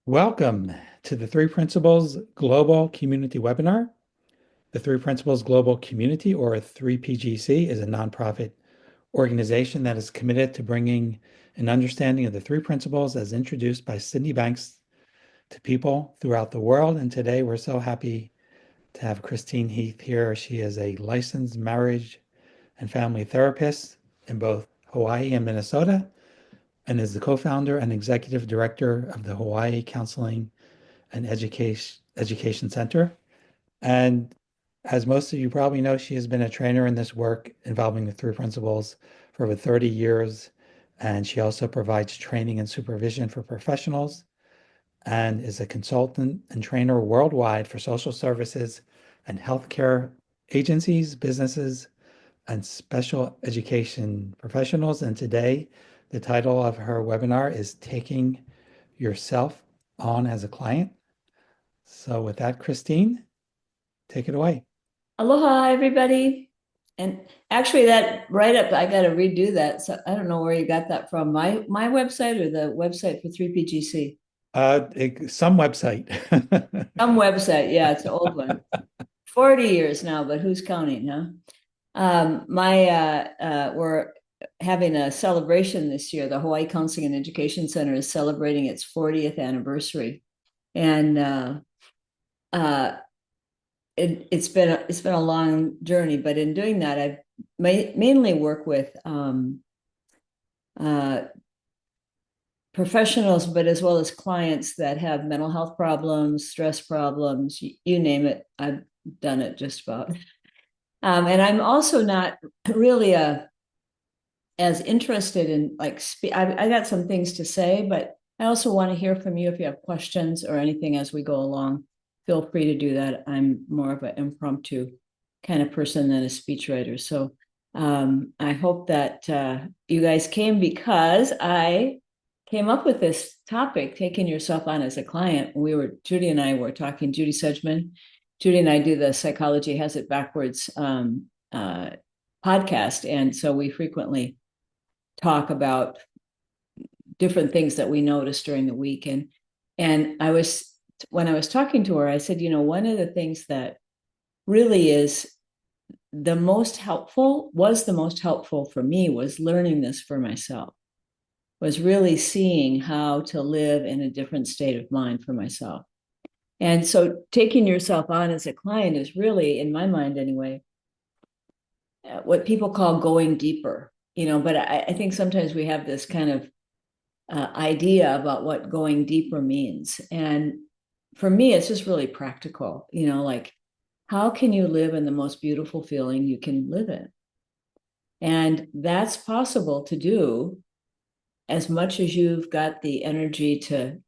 Welcome to the Three Principles Global Community webinar. The Three Principles Global Community, or 3PGC, is a nonprofit organization that is committed to bringing an understanding of the three principles as introduced by Sydney Banks to people throughout the world. And today we're so happy to have Christine Heath here. She is a licensed marriage and family therapist in both Hawaii and Minnesota, and is the co-founder and executive director of the Hawaii Counseling and Education Center. And as most of you probably know, she has been a trainer in this work involving the three principles for over 30 years. And she also provides training and supervision for professionals and is a consultant and trainer worldwide for social services and healthcare agencies, businesses, and special education professionals. And today, the title of her webinar is Taking Yourself On as a Client. So with that, Christine, take it away. Aloha, everybody. And actually, that write up, I got to redo that. So I don't know where you got that from. My website or the website for 3PGC? Some website. Some website. Yeah, it's an old one. 40 years now, but who's counting, huh? We're having a celebration this year. The Hawaii Counseling and Education Center is celebrating its 40th anniversary. And uh, it's been a long journey, but in doing that, I've mainly work with uh, professionals, but as well as clients that have mental health problems, stress problems, you name it. I've done it just about. And I'm also not really as interested in I got some things to say, but I also want to hear from you if you have questions or anything as we go along. Feel free to do that. I'm more of an impromptu kind of person than a speechwriter. So I hope that you guys came because I came up with this topic, taking yourself on as a client. Judy and I were talking, Judy Sedgman. Judy and I do the Psychology Has It Backwards podcast. And so we frequently talk about different things that we noticed during the week. And when I was talking to her, I said, one of the things that really is the most helpful for me was learning this for myself, was really seeing how to live in a different state of mind for myself. And so taking yourself on as a client is really, in my mind anyway, what people call going deeper, but I think sometimes we have this kind of idea about what going deeper means. And for me, it's just really practical, like how can you live in the most beautiful feeling you can live in? And that's possible to do as much as you've got the energy to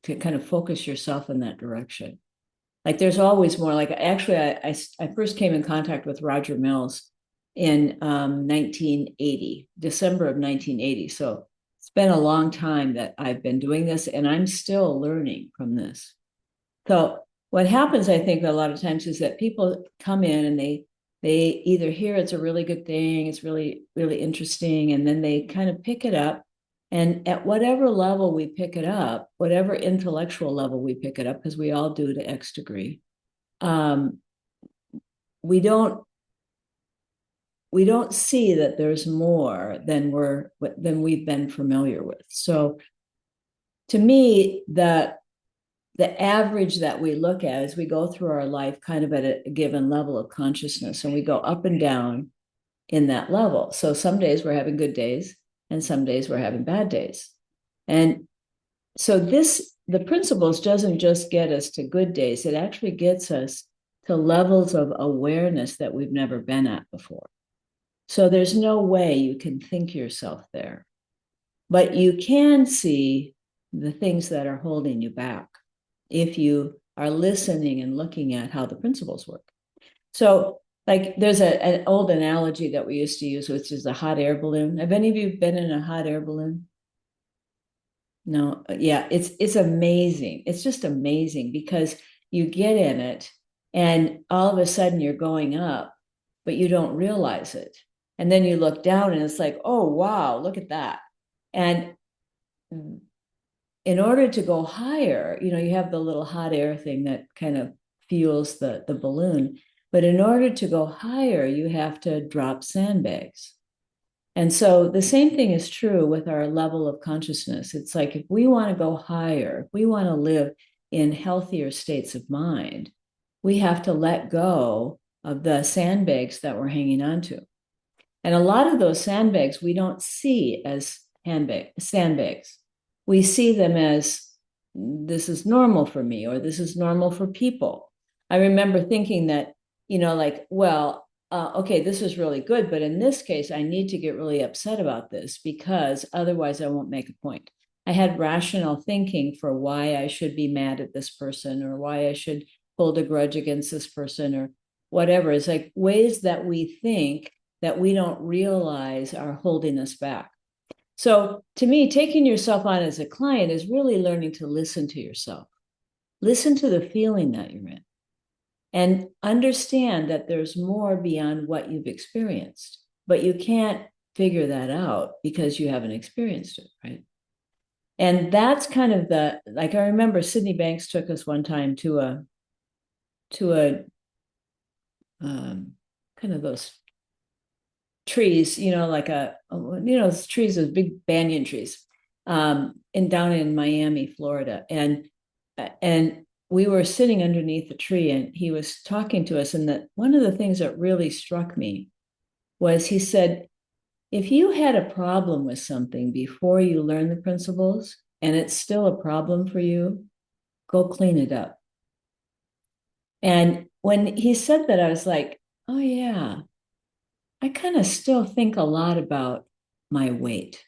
kind of focus yourself in that direction. Like there's always more. Like actually, I first came in contact with Roger Mills in 1980, December of 1980. So it's been a long time that I've been doing this, and I'm still learning from this. So what happens, I think, a lot of times is that people come in and they either hear it's a really good thing, it's really, really interesting, and then they kind of pick it up. And at whatever level we pick it up, whatever intellectual level we pick it up, because we all do to X degree, um, we don't see that there's more than we've been familiar with. So to me, the average that we look at as we go through our life kind of at a given level of consciousness, and we go up and down in that level. So some days we're having good days and some days we're having bad days. And so the principles doesn't just get us to good days, it actually gets us to levels of awareness that we've never been at before. So there's no way you can think yourself there, but you can see the things that are holding you back if you are listening and looking at how the principles work. So like there's an old analogy that we used to use, which is a hot air balloon. Have any of you been in a hot air balloon? No, yeah, it's amazing. It's just amazing because you get in it and all of a sudden you're going up, but you don't realize it. And then you look down and it's like, oh, wow, look at that. And in order to go higher, you have the little hot air thing that kind of fuels the balloon. But in order to go higher, you have to drop sandbags. And so the same thing is true with our level of consciousness. It's like if we want to go higher, if we want to live in healthier states of mind, we have to let go of the sandbags that we're hanging onto. And a lot of those sandbags we don't see as sandbags. We see them as this is normal for me or this is normal for people. I remember thinking that, like, well, okay, this is really good, but in this case, I need to get really upset about this because otherwise I won't make a point. I had rational thinking for why I should be mad at this person or why I should hold a grudge against this person or whatever. It's like ways that we think that we don't realize are holding us back. So to me, taking yourself on as a client is really learning to listen to yourself, listen to the feeling that you're in, and understand that there's more beyond what you've experienced, but you can't figure that out because you haven't experienced it, right? And that's kind of like I remember Sydney Banks took us one time to a kind of those trees, like those trees, those big banyan trees, down in Miami, Florida, and we were sitting underneath a tree, and he was talking to us, and that one of the things that really struck me was he said, if you had a problem with something before you learn the principles, and it's still a problem for you, go clean it up. And when he said that, I was like, oh yeah, I kind of still think a lot about my weight.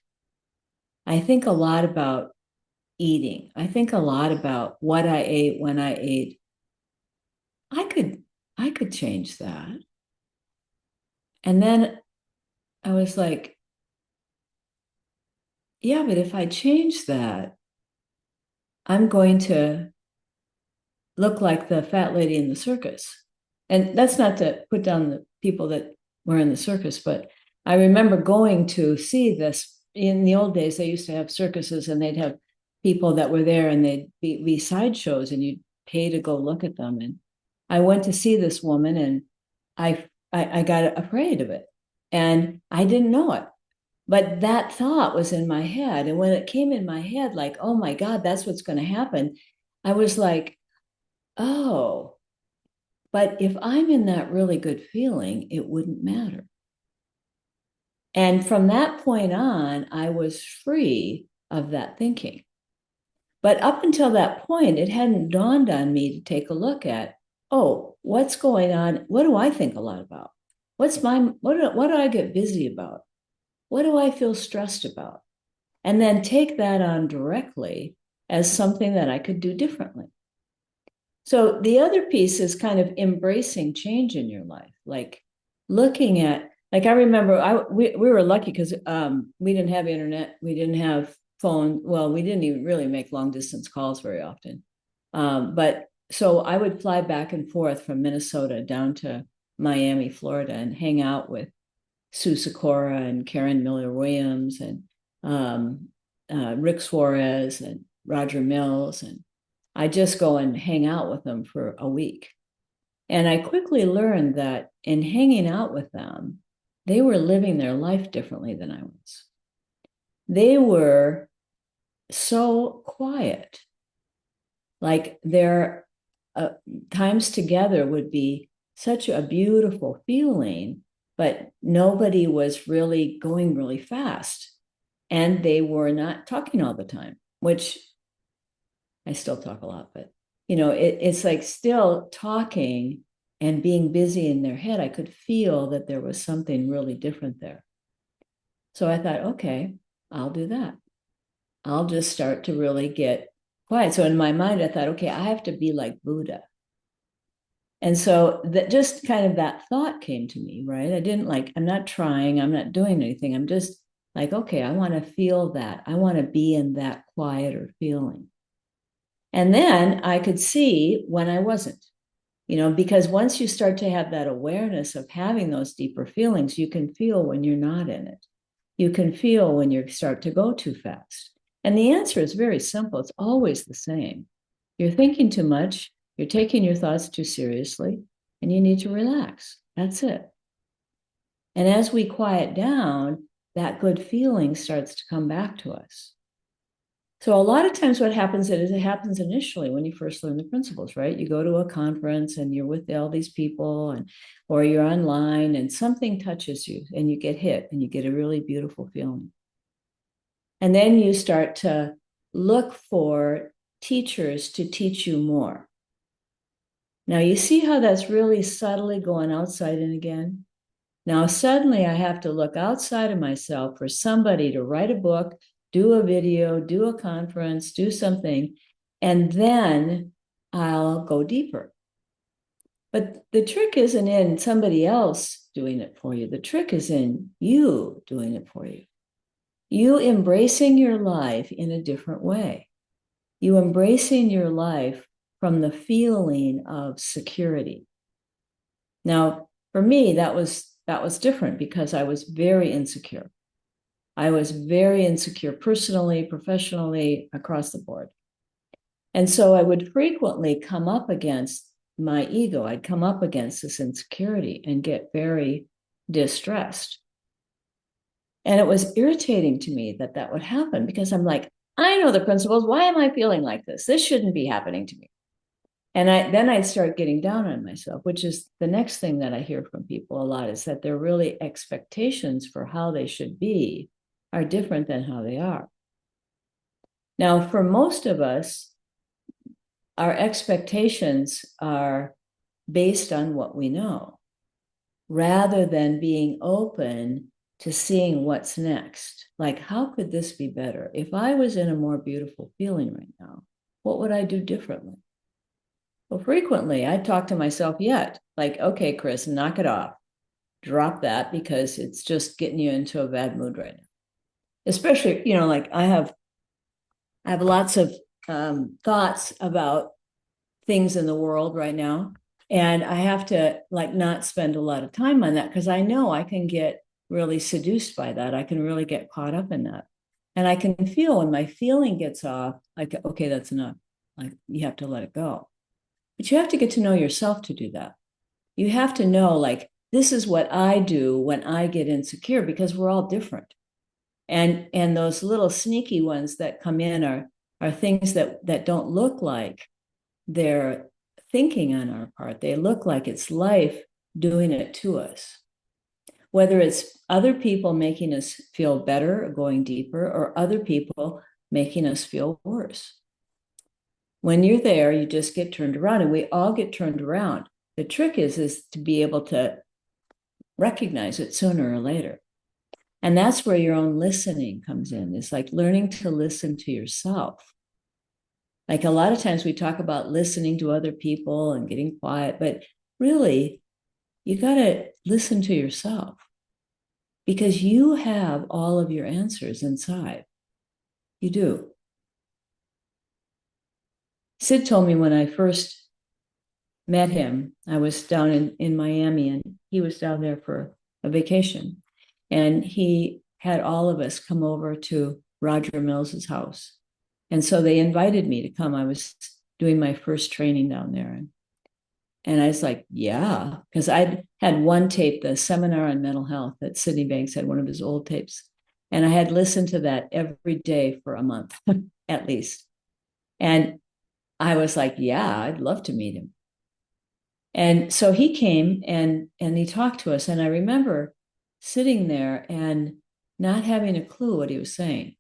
I think a lot about eating. I think a lot about what I ate when I ate. I could change that. And then I was like, yeah, but if I change that, I'm going to look like the fat lady in the circus. And that's not to put down the people that were in the circus, but I remember going to see this in the old days. They used to have circuses and they'd have people that were there and they'd be sideshows and you'd pay to go look at them. And I went to see this woman and I got afraid of it and I didn't know it. But that thought was in my head. And when it came in my head, like, oh my God, that's what's going to happen, I was like, oh, but if I'm in that really good feeling, it wouldn't matter. And from that point on, I was free of that thinking. But up until that point, it hadn't dawned on me to take a look at, oh, what's going on? What do I think a lot about? What do I get busy about? What do I feel stressed about? And then take that on directly as something that I could do differently. So the other piece is kind of embracing change in your life, like looking at, like I remember we were lucky because we didn't have internet, we didn't have phone. Well, we didn't even really make long distance calls very often. But so I would fly back and forth from Minnesota down to Miami, Florida, and hang out with Sue Sikora and Karen Miller Williams and Rick Suarez and Roger Mills. And I just go and hang out with them for a week. And I quickly learned that in hanging out with them, they were living their life differently than I was. They were so quiet. Like their times together would be such a beautiful feeling, but nobody was really going really fast. And they were not talking all the time, which I still talk a lot, but it's like still talking and being busy in their head. I could feel that there was something really different there. So I thought, okay, I'll do that. I'll just start to really get quiet. So in my mind, I thought, okay, I have to be like Buddha. And so that just kind of that thought came to me, right? I didn't I'm not trying, I'm not doing anything. I'm just like, okay, I want to feel that. I want to be in that quieter feeling. And then I could see when I wasn't, because once you start to have that awareness of having those deeper feelings, you can feel when you're not in it. You can feel when you start to go too fast. And the answer is very simple. It's always the same. You're thinking too much, you're taking your thoughts too seriously, and you need to relax. That's it. And as we quiet down, that good feeling starts to come back to us. So a lot of times what happens is it happens initially when you first learn the principles, right? You go to a conference and you're with all these people and or you're online and something touches you and you get hit and you get a really beautiful feeling. And then you start to look for teachers to teach you more. Now you see how that's really subtly going outside and again. Now, suddenly I have to look outside of myself for somebody to write a book, do a video, do a conference, do something, and then I'll go deeper. But the trick isn't in somebody else doing it for you. The trick is in you doing it for you. You embracing your life in a different way. You embracing your life from the feeling of security. Now, for me, that was different because I was very insecure. I was very insecure personally, professionally, across the board. And so I would frequently come up against my ego. I'd come up against this insecurity and get very distressed. And it was irritating to me that that would happen because I'm like, I know the principles. Why am I feeling like this? This shouldn't be happening to me. And then I'd start getting down on myself, which is the next thing that I hear from people a lot is that their really expectations for how they should be are different than how they are. Now, for most of us, our expectations are based on what we know, rather than being open to seeing what's next. Like, how could this be better? If I was in a more beautiful feeling right now, what would I do differently? Well, frequently I talk to myself yet, like, okay, Chris, knock it off. Drop that because it's just getting you into a bad mood right now. Especially, like I have lots of thoughts about things in the world right now. And I have to like not spend a lot of time on that because I know I can get really seduced by that. I can really get caught up in that. And I can feel when my feeling gets off, like, okay, that's enough. Like you have to let it go. But you have to get to know yourself to do that. You have to know, like, this is what I do when I get insecure because we're all different. And those little sneaky ones that come in are things that don't look like they're thinking on our part. They look like it's life doing it to us. Whether it's other people making us feel better or going deeper, or other people making us feel worse. When you're there, you just get turned around, and we all get turned around. The trick is to be able to recognize it sooner or later. And that's where your own listening comes in. It's like learning to listen to yourself. Like a lot of times we talk about listening to other people and getting quiet, but really, you got to listen to yourself because you have all of your answers inside. You do. Sid told me when I first met him, I was down in Miami and he was down there for a vacation. And he had all of us come over to Roger Mills's house. And so they invited me to come. I was doing my first training down there. And I was like, yeah, because I'd had one tape, the seminar on mental health that Sydney Banks had, one of his old tapes. And I had listened to that every day for a month, at least. And I was like, yeah, I'd love to meet him. And so he came and he talked to us. And I remember sitting there and not having a clue what he was saying.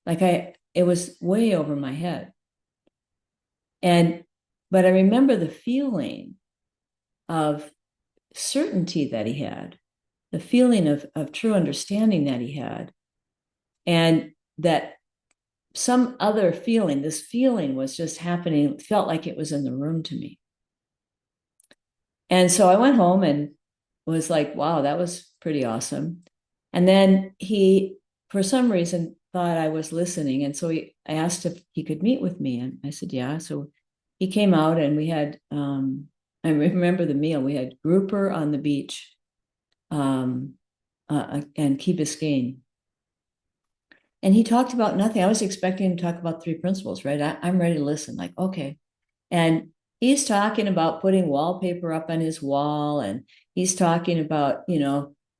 Like it was way over my head. But I remember the feeling of certainty that he had, the feeling of true understanding that he had, and that some other feeling, this feeling was just happening, felt like it was in the room to me. And so I went home and was like, wow, that was pretty awesome. And then he, for some reason, thought I was listening. And so I asked if he could meet with me. And I said, yeah. So he came out and we had, I remember the meal. We had grouper on the beach and Key Biscayne. And he talked about nothing. I was expecting him to talk about three principles, right? I'm ready to listen, like, okay. And he's talking about putting wallpaper up on his wall, and he's talking about,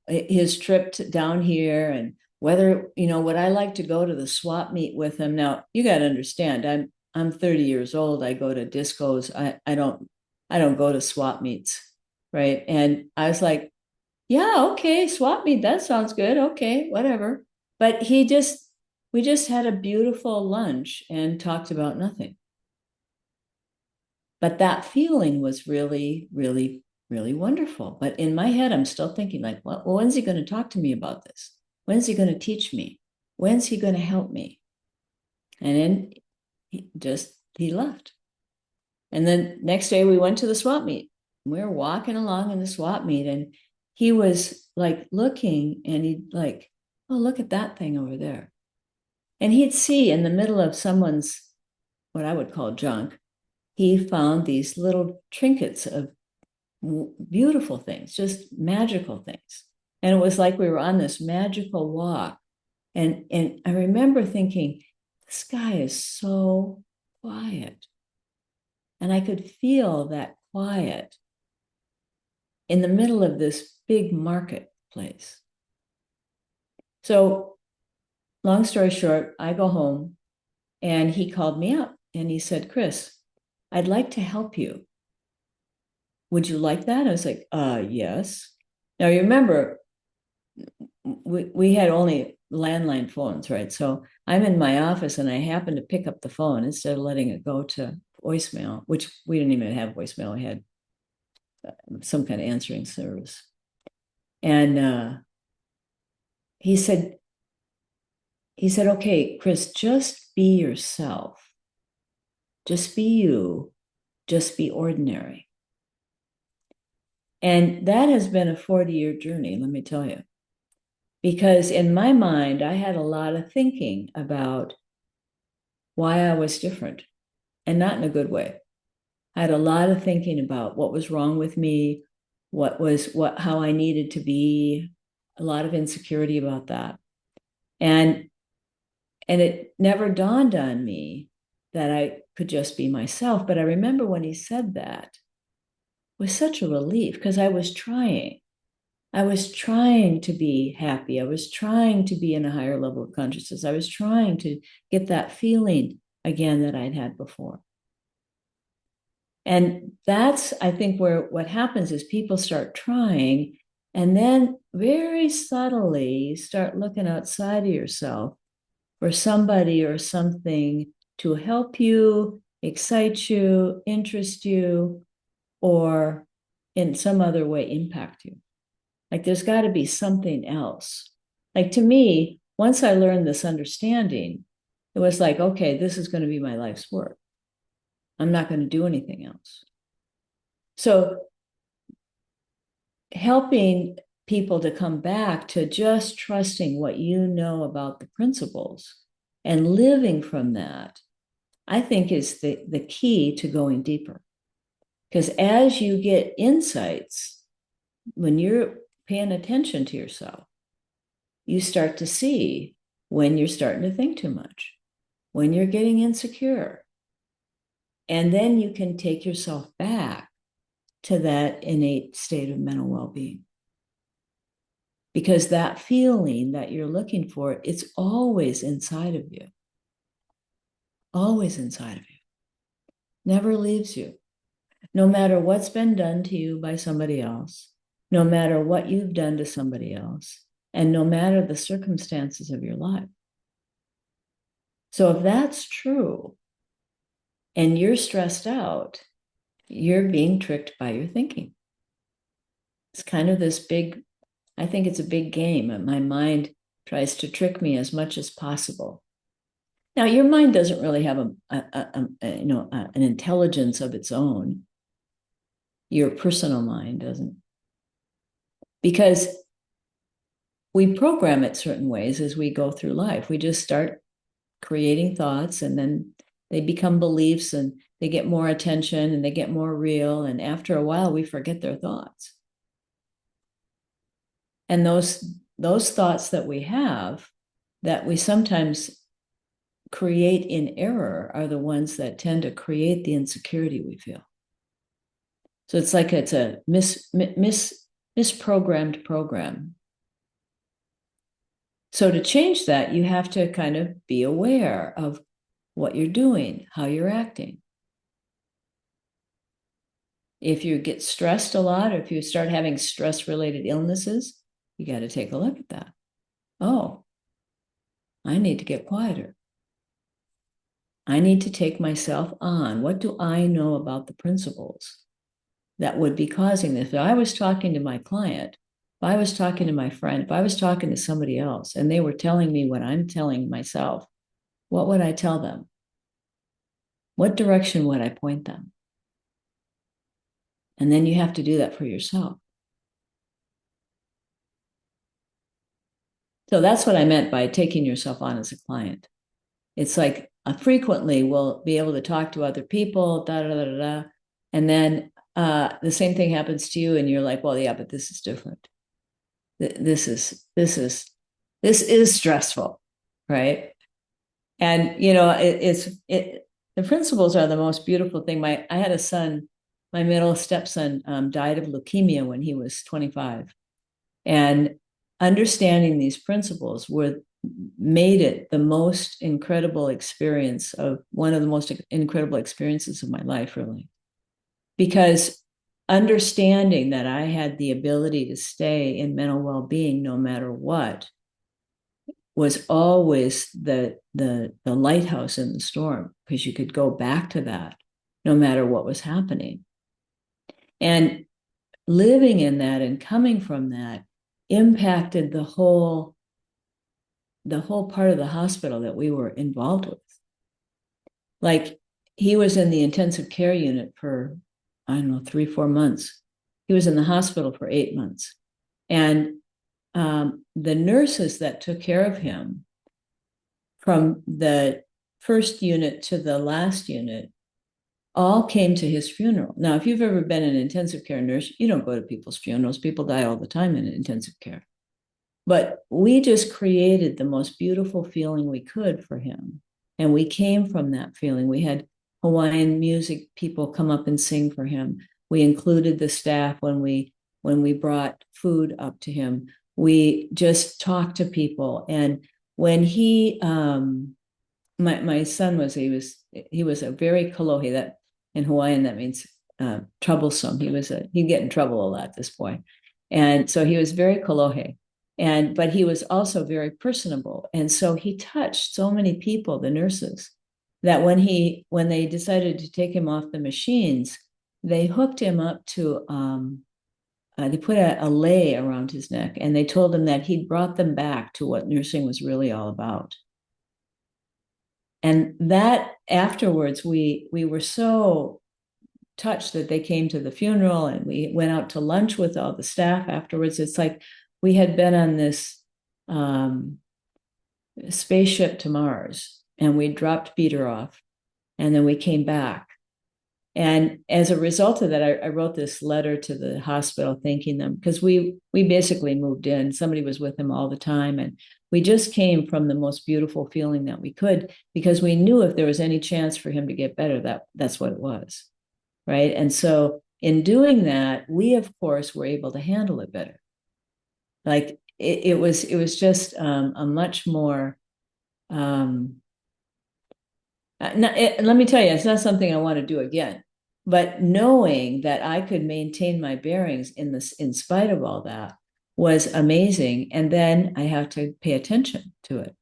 his trip down here, and whether, would I like to go to the swap meet with him? Now, you got to understand, I'm 30 years old. I go to discos. I don't go to swap meets, right? And I was like, yeah, okay, swap meet, that sounds good. Okay, whatever. But we just had a beautiful lunch and talked about nothing. But that feeling was really, really, really wonderful. But in my head, I'm still thinking, like, well, when's he going to talk to me about this? When's he going to teach me? When's he going to help me? And then he left. And then next day we went to the swap meet. We were walking along in the swap meet, and he was like looking, and he'd like, oh, look at that thing over there. And he'd see in the middle of someone's, what I would call junk, he found these little trinkets of beautiful things, just magical things. And it was like we were on this magical walk. And I remember thinking, this guy is so quiet. And I could feel that quiet in the middle of this big marketplace. So, long story short, I go home, and he called me up and he said, Chris, I'd like to help you. Would you like that? I was like, yes. Now, you remember, we had only landline phones, right? So I'm in my office and I happen to pick up the phone instead of letting it go to voicemail, which we didn't even have voicemail. We had some kind of answering service. And he said, okay, Chris, just be yourself. Just be you. Just be ordinary. And that has been a 40-year journey, let me tell you. Because in my mind, I had a lot of thinking about why I was different, and not in a good way. I had a lot of thinking about what was wrong with me, how I needed to be, a lot of insecurity about that. And it never dawned on me that I could just be myself. But I remember when he said that, it was such a relief, because I was trying. I was trying to be happy. I was trying to be in a higher level of consciousness. I was trying to get that feeling again that I'd had before. And that's, I think, where what happens is people start trying, and then very subtly start looking outside of yourself for somebody or something to help you, excite you, interest you, or in some other way impact you. Like, there's got to be something else. Like, to me, once I learned this understanding, it was like, okay, this is going to be my life's work. I'm not going to do anything else. So helping people to come back to just trusting what you know about the principles and living from that, I think is the key to going deeper. Because as you get insights, when you're paying attention to yourself, you start to see when you're starting to think too much, when you're getting insecure. And then you can take yourself back to that innate state of mental well-being. Because that feeling that you're looking for, it's always inside of you. Always inside of you. Never leaves you. No matter what's been done to you by somebody else, no matter what you've done to somebody else, and no matter the circumstances of your life. So if that's true, and you're stressed out, you're being tricked by your thinking. It's kind of this big, I think it's a big game, and my mind tries to trick me as much as possible. Now, your mind doesn't really have an intelligence of its own. Your personal mind doesn't, because we program it certain ways as we go through life. We just start creating thoughts, and then they become beliefs, and they get more attention, and they get more real. And after a while, we forget their thoughts. And those thoughts that we have, that we sometimes create in error are the ones that tend to create the insecurity we feel. So it's like it's a misprogrammed program. So to change that, you have to kind of be aware of what you're doing, how you're acting. If you get stressed a lot, or if you start having stress-related illnesses, you got to take a look at that. Oh, I need to get quieter. I need to take myself on. What do I know about the principles that would be causing this? If I was talking to my client, if I was talking to my friend, if I was talking to somebody else and they were telling me what I'm telling myself, what would I tell them? What direction would I point them? And then you have to do that for yourself. So that's what I meant by taking yourself on as a client. It's like frequently we'll be able to talk to other people, da da da da, da, and then the same thing happens to you, and you're like, well, yeah, but this is different. This is stressful, right? And you know, the principles are the most beautiful thing. I had a son, my middle stepson, died of leukemia when he was 25, and understanding these principles were made it the most incredible experience of one of the most incredible experiences of my life, really. Because understanding that I had the ability to stay in mental well-being no matter what was always the lighthouse in the storm, because you could go back to that no matter what was happening. And living in that and coming from that impacted the whole part of the hospital that we were involved with. Like, he was in the intensive care unit for, I don't know, 3-4 months. He was in the hospital for 8 months. And the nurses that took care of him from the first unit to the last unit all came to his funeral. Now, if you've ever been an intensive care nurse, you don't go to people's funerals. People die all the time in intensive care. But we just created the most beautiful feeling we could for him. And we came from that feeling. We had Hawaiian music people come up and sing for him. We included the staff when we brought food up to him. We just talked to people. And when my son was a very kolohe. That in Hawaiian, that means troublesome. He'd get in trouble a lot, this boy. And so he was very kolohe. But he was also very personable. And so he touched so many people, the nurses, that when they decided to take him off the machines, they hooked him up to, they put a lei around his neck, and they told him that he'd brought them back to what nursing was really all about. And that afterwards, we were so touched that they came to the funeral, and we went out to lunch with all the staff afterwards. It's like we had been on this spaceship to Mars, and we dropped Peter off, and then we came back. And as a result of that, I wrote this letter to the hospital thanking them, because we basically moved in. Somebody was with him all the time, and we just came from the most beautiful feeling that we could, because we knew if there was any chance for him to get better, that's what it was, right? And so in doing that, we of course were able to handle it better. Like it was just a much more. Let me tell you, it's not something I want to do again. But knowing that I could maintain my bearings in spite of all that was amazing. And then I have to pay attention to it,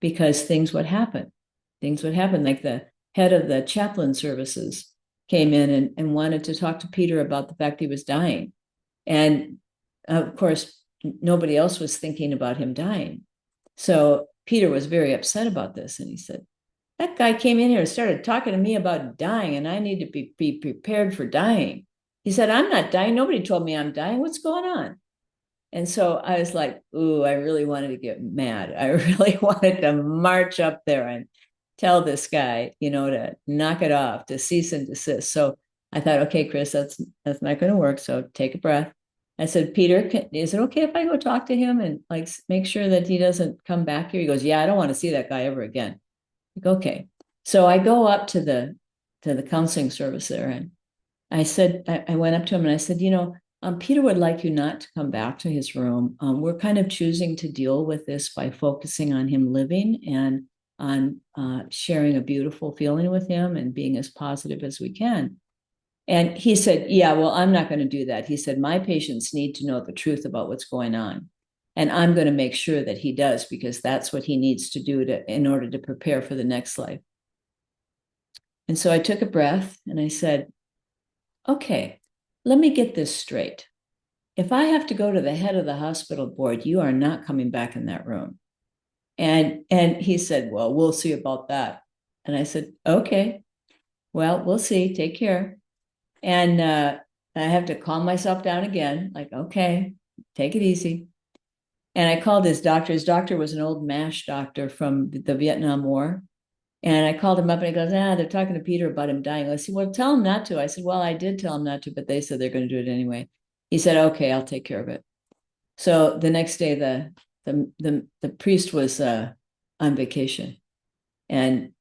because things would happen. Things would happen. Like the head of the chaplain services came in and wanted to talk to Peter about the fact he was dying. And of course, nobody else was thinking about him dying. So Peter was very upset about this. And he said, that guy came in here and started talking to me about dying, and I need to be prepared for dying. He said, I'm not dying. Nobody told me I'm dying. What's going on? And so I was like, ooh, I really wanted to get mad. I really wanted to march up there and tell this guy, to knock it off, to cease and desist. So I thought, okay, Chris, that's not going to work. So take a breath. I said, Peter, is it okay if I go talk to him and like make sure that he doesn't come back here? He goes, yeah, I don't want to see that guy ever again. Like, okay. So I go up to the counseling service there, and I went up to him and I said, Peter would like you not to come back to his room. We're kind of choosing to deal with this by focusing on him living and on sharing a beautiful feeling with him and being as positive as we can. And he said, yeah, well, I'm not going to do that. He said, my patients need to know the truth about what's going on. And I'm going to make sure that he does because that's what he needs to do in order to prepare for the next life. And so I took a breath and I said, okay, let me get this straight. If I have to go to the head of the hospital board, you are not coming back in that room. And he said, well, we'll see about that. And I said, okay, well, we'll see. Take care. And I have to calm myself down again, like, okay, take it easy. And I called his doctor. His doctor was an old MASH doctor from the Vietnam War. And I called him up and he goes, they're talking to Peter about him dying. I said, well, tell him not to. I said, well, I did tell him not to, but they said they're going to do it anyway. He said, okay, I'll take care of it. So the next day, the priest was on vacation, and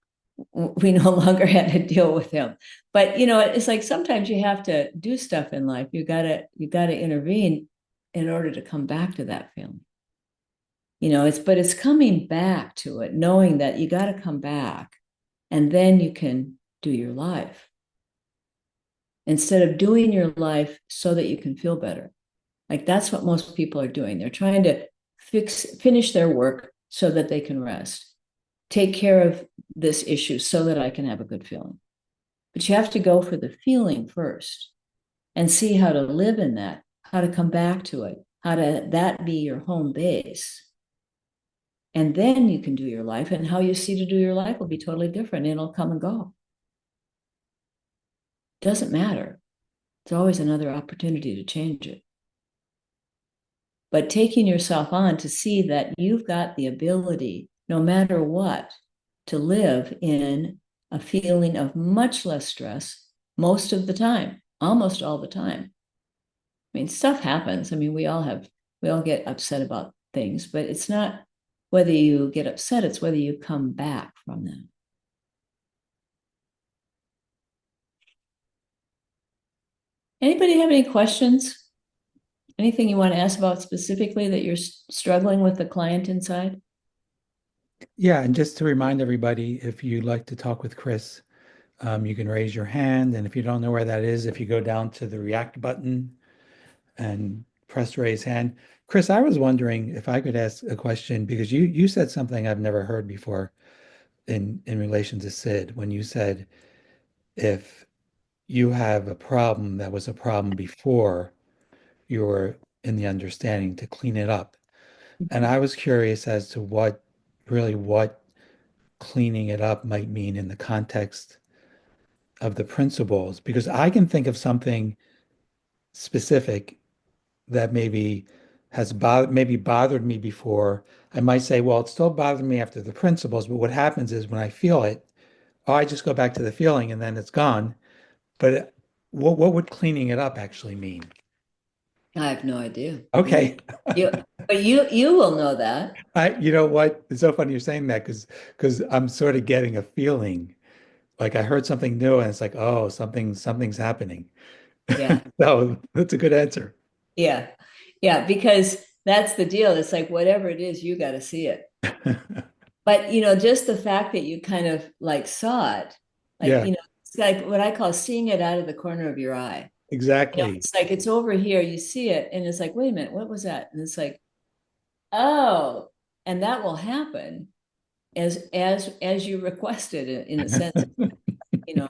we no longer had to deal with him. But it's like sometimes you have to do stuff in life. You gotta intervene in order to come back to that feeling. It's coming back to it, knowing that you got to come back, and then you can do your life instead of doing your life so that you can feel better. Like that's what most people are doing. They're trying to finish their work so that they can rest, take care of this issue so that I can have a good feeling. But you have to go for the feeling first and see how to live in that, how to come back to it, how to that be your home base. And then you can do your life, and how you see to do your life will be totally different. It'll come and go. Doesn't matter. It's always another opportunity to change it. But taking yourself on to see that you've got the ability, no matter what, to live in a feeling of much less stress most of the time, almost all the time. I mean, stuff happens. I mean, we all get upset about things, but it's not whether you get upset, it's whether you come back from them. Anybody have any questions? Anything you want to ask about specifically that you're struggling with the client inside? Yeah, and just to remind everybody, if you'd like to talk with Chris, you can raise your hand. And if you don't know where that is, if you go down to the react button and press raise hand. Chris, I was wondering if I could ask a question because you said something I've never heard before in relation to Sid when you said if you have a problem that was a problem before you were in the understanding to clean it up. And I was curious as to what cleaning it up might mean in the context of the principles, because I can think of something specific that maybe bothered me before. I might say, well, it still bothered me after the principles, but what happens is when I feel it, oh, I just go back to the feeling and then it's gone. But what would cleaning it up actually mean? I have no idea. Okay. You, but you will know that. You know what? It's so funny you're saying that because I'm sort of getting a feeling like I heard something new and it's like, oh, something's happening. Yeah. So that's a good answer. Yeah. Yeah. Because that's the deal. It's like whatever it is, you got to see it. But, just the fact that you kind of like saw it, like, Yeah, it's like what I call seeing it out of the corner of your eye. exactly. It's like it's over here, you see it, and it's like, wait a minute, what was that? And it's like, oh, and that will happen as you requested it in a sense, you know.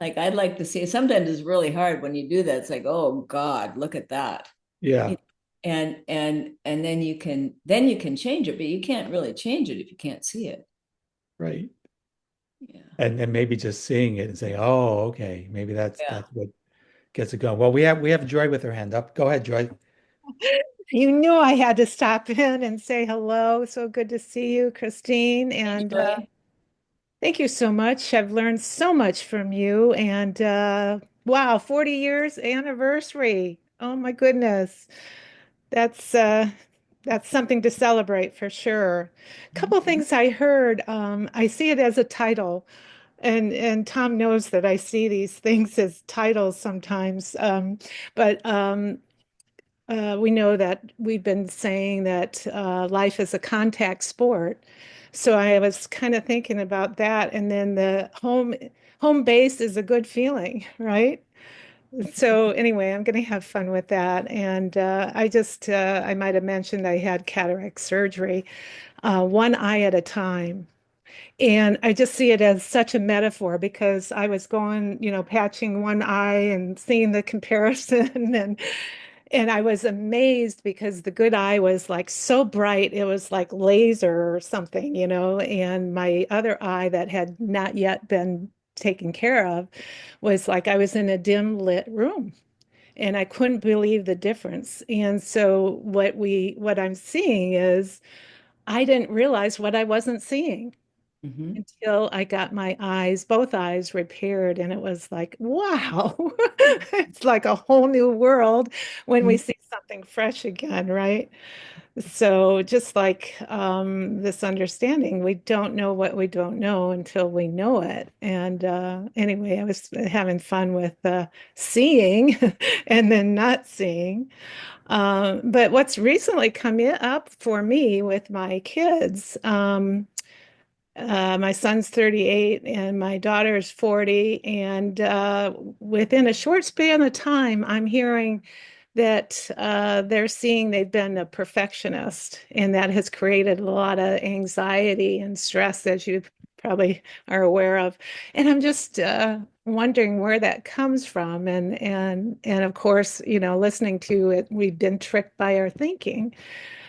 Like I'd like to see sometimes it's really hard when you do that. It's like, oh God, look at that. You Yeah, know, and then you can change it, but you can't really change it if you can't see it. right. Yeah. And maybe just seeing it and saying, oh, okay, maybe that's Yeah. that's what gets it going. Well, we have Joy with her hand up. Go ahead, Joy. You knew I had to stop in and say hello. So good to see you, Christine. And Enjoy. thank you so much. I've learned so much from you. And wow, 40 years anniversary. Oh my goodness. That's uh that's something to celebrate for sure. A couple things I heard. I see it as a title, and Tom knows that I see these things as titles sometimes. But we know that we've been saying that life is a contact sport. So I was kind of thinking about that, and then the home base is a good feeling, right? So anyway, I'm going to have fun with that. And I might have mentioned I had cataract surgery, one eye at a time. And I just see it as such a metaphor because I was going, patching one eye and seeing the comparison and I was amazed because the good eye was like so bright. It was like laser or something, and my other eye that had not yet been taken care of was like I was in a dim lit room and I couldn't believe the difference. And so what I'm seeing is I didn't realize what I wasn't seeing Mm-hmm. until I got my both eyes repaired. And it was like, wow, it's like a whole new world when we see something fresh again, right? So just like this understanding, we don't know what we don't know until we know it. And anyway, I was having fun with seeing and then not seeing. But what's recently come up for me with my kids, my son's 38 and my daughter's 40. And within a short span of time, I'm hearing that they're seeing they've been a perfectionist, and that has created a lot of anxiety and stress, as you probably are aware of. And I'm just wondering where that comes from. And of course, listening to it, we've been tricked by our thinking.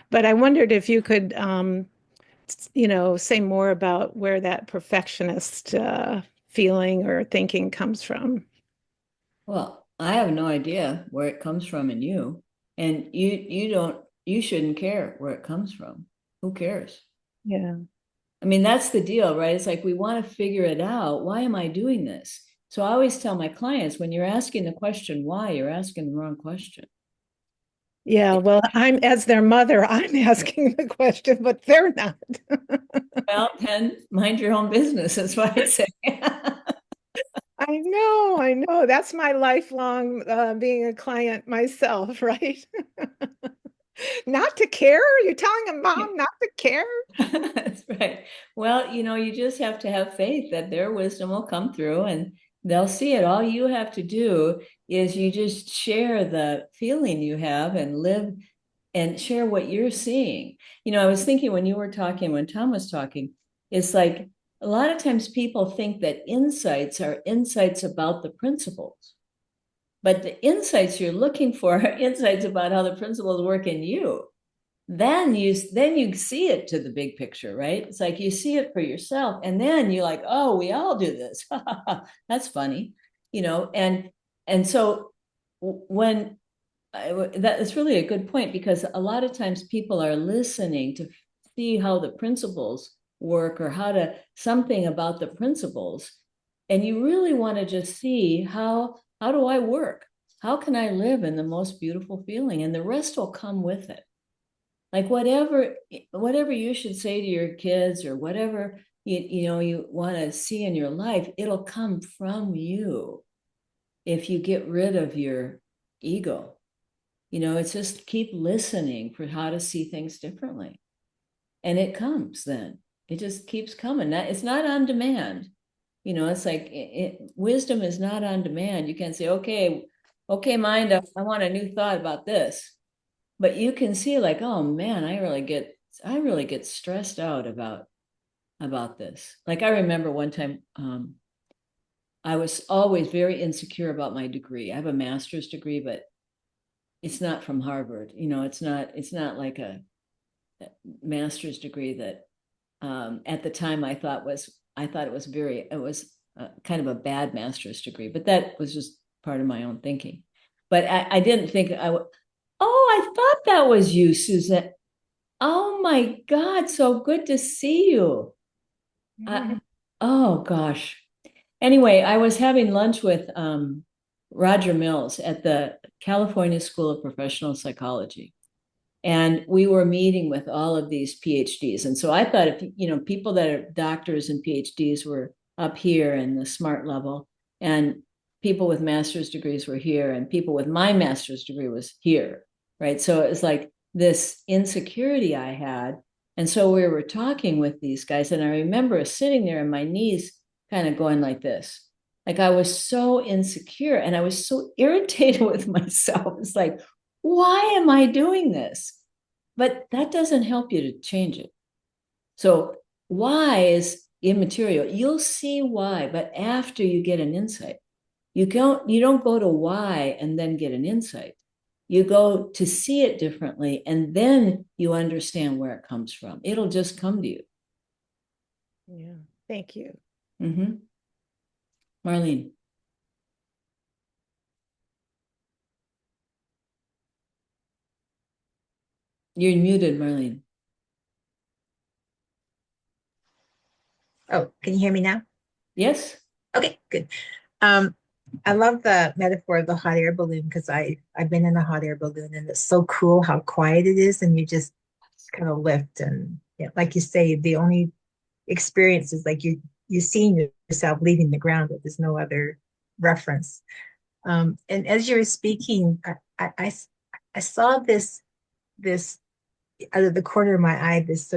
But I wondered if you could say more about where that perfectionist feeling or thinking comes from. Well, I have no idea where it comes from in you. And you shouldn't care where it comes from. Who cares? Yeah. I mean, that's the deal, right? It's like we want to figure it out. Why am I doing this? So I always tell my clients when you're asking the question why, you're asking the wrong question. Yeah, well, I'm as their mother, I'm asking the question, but they're not. Well, then mind your own business. That's what I'd say. I know. That's my lifelong being a client myself, right? Not to care? You're telling a mom not to care? That's right. Well, you just have to have faith that their wisdom will come through and they'll see it. All you have to do is you just share the feeling you have and live and share what you're seeing. I was thinking when you were talking, when Tom was talking, it's like a lot of times people think that insights are insights about the principles, but the insights you're looking for are insights about how the principles work in you. Then you see it to the big picture, right? It's like you see it for yourself, and then you're like, oh, we all do this. That's funny, and so when that is really a good point because a lot of times people are listening to see how the principles work or how to something about the principles, and you really want to just see how do I work? How can I live in the most beautiful feeling? And the rest will come with it. Like whatever you should say to your kids or whatever you want to see in your life, it'll come from you if you get rid of your ego. It's just keep listening for how to see things differently. And it comes then. It just keeps coming. It's not on demand. It's like wisdom is not on demand. You can't say, okay, mind, I want a new thought about this. But you can see like, oh man, I really get stressed out about this. Like I remember one time I was always very insecure about my degree. I have a master's degree, but it's not from Harvard. It's not like a master's degree that at the time I thought it was kind of a bad master's degree, but that was just part of my own thinking. But I didn't think oh, I thought that was you, Suzanne. Oh my God, so good to see you. Mhm. I, oh gosh. Anyway, I was having lunch with Roger Mills at the California School of Professional Psychology. And we were meeting with all of these PhDs. And so I thought if, people that are doctors and PhDs were up here in the smart level, and people with master's degrees were here, and people with my master's degree was here, right? So it was like this insecurity I had. And so we were talking with these guys, and I remember sitting there and my knees kind of going like this. Like I was so insecure and I was so irritated with myself. It's like, why am I doing this? But that doesn't help you to change it. So why is immaterial. You'll see why, but after you get an insight. You don't go to why and then get an insight. You go to see it differently, and then you understand where it comes from. It'll just come to you. Yeah. Thank you. Mm-hmm. Marlene. You're muted, Marlene. Oh, can you hear me now? Yes. Okay, good. I love the metaphor of the hot air balloon because I've been in a hot air balloon and it's so cool how quiet it is and you just kind of lift and yeah, like you say, the only experience is like you seeing yourself leaving the ground, but there's no other reference. And as you were speaking, I saw this out of the corner of my eye, this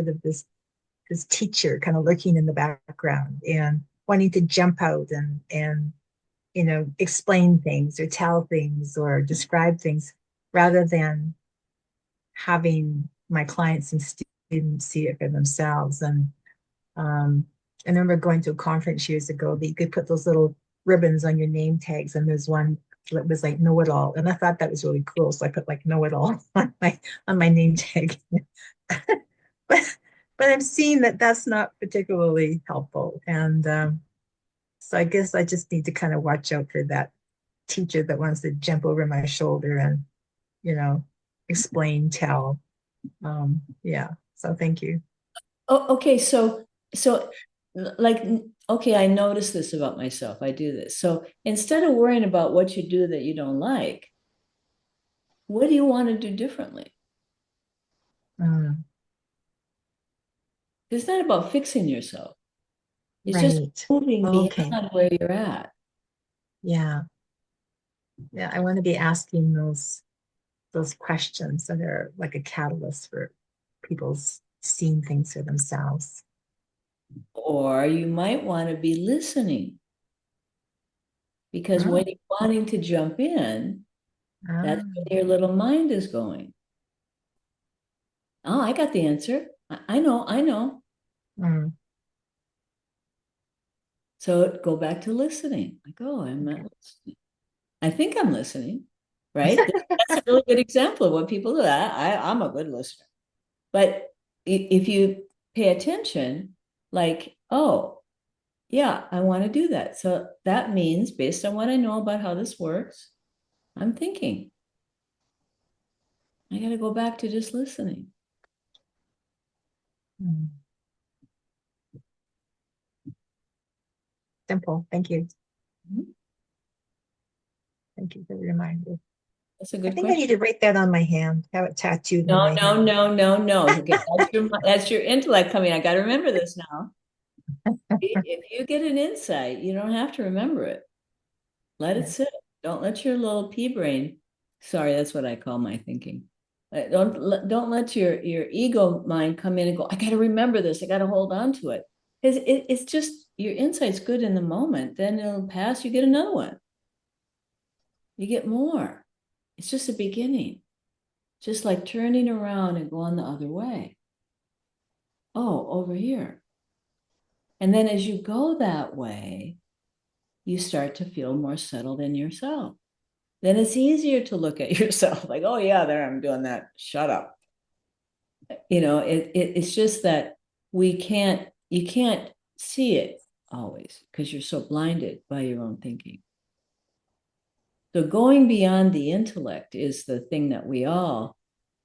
teacher kind of lurking in the background and wanting to jump out and explain things or tell things or describe things rather than having my clients and students see it for themselves. And I remember going to a conference years ago that you could put those little ribbons on your name tags, and there's one that was like know it all, and I thought that was really cool. So I put like know it all on my name tag. but I'm seeing that that's not particularly helpful, and so I guess I just need to kind of watch out for that teacher that wants to jump over my shoulder and explain, tell. Yeah. So thank you. Oh, okay. So like, okay, I notice this about myself. I do this. So instead of worrying about what you do that you don't like, what do you want to do differently? Mm, It's not about fixing yourself. It's just right. moving Okay. beyond where you're at. Yeah. Yeah. I want to be asking those questions that are like a catalyst for people's seeing things for themselves. Or you might want to be listening, because when Oh, you're wanting to jump in, that's ah, where your little mind is going. Oh, I got the answer. I know, I know. mm, So go back to listening. Like, oh, I'm not okay. listening. I think I'm listening, right? That's a really good example of what people do. I'm a good listener. But if you pay attention, like, oh, yeah, I want to do that. So that means, based on what I know about how this works, I'm thinking, I got to go back to just listening. Mm. Simple. Thank you. Mhm. Thank you for the reminder. That's a I good think I question. need to write that on my hand, have it tattooed on No, my no, hand. no, no, no. Okay, that's your intellect coming. I got to remember this now. If you get an insight, you don't have to remember it. Let it Yeah. sit. Don't let your little pea brain. Sorry, that's what I call my thinking. Don't let your ego mind come in and go, I got to remember this. I got to hold on to it. Because it's just your insight's good in the moment. Then it'll pass. You get another one. You get more. It's just a beginning. Just like turning around and going the other way. Oh, over here. And then as you go that way, you start to feel more settled in yourself. Then it's easier to look at yourself like, oh yeah, there I'm doing that. Shut up. It's just that you can't see it always because you're so blinded by your own thinking. So going beyond the intellect is the thing that we all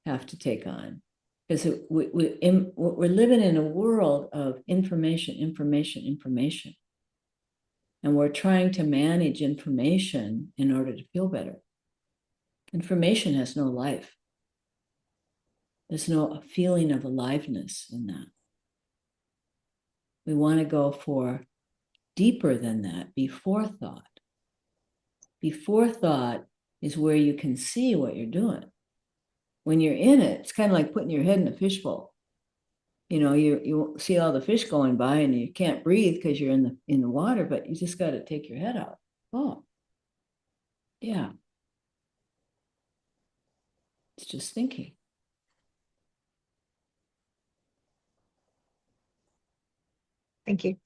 have to take on, because we're living in a world of information, information, information. And we're trying to manage information in order to feel better. Information has no life. There's no feeling of aliveness in that. We want to go for deeper than that, before thought. Before thought is where you can see what you're doing. When you're in it, it's kind of like putting your head in a fishbowl. You know, you see all the fish going by and you can't breathe because you're in the water, but you just got to take your head out. Oh, yeah. It's just thinking. Thank you.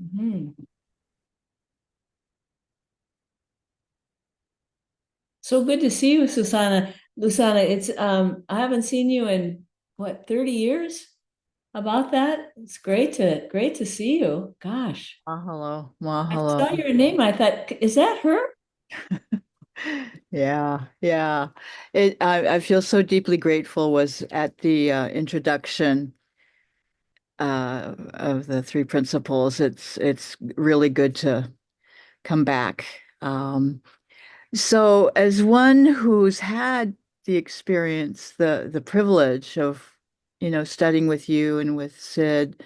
Mm-hmm. So good to see you, Susanna. Luciana, it's I haven't seen you in what, 30 years? About that? It's great to see you. Gosh. Mahalo, I saw mahalo. your name. I thought, is that her? Yeah, yeah. I feel so deeply grateful was at the introduction of the three principles. It's really good to come back. So as one who's had the experience, the privilege of, studying with you and with Sid,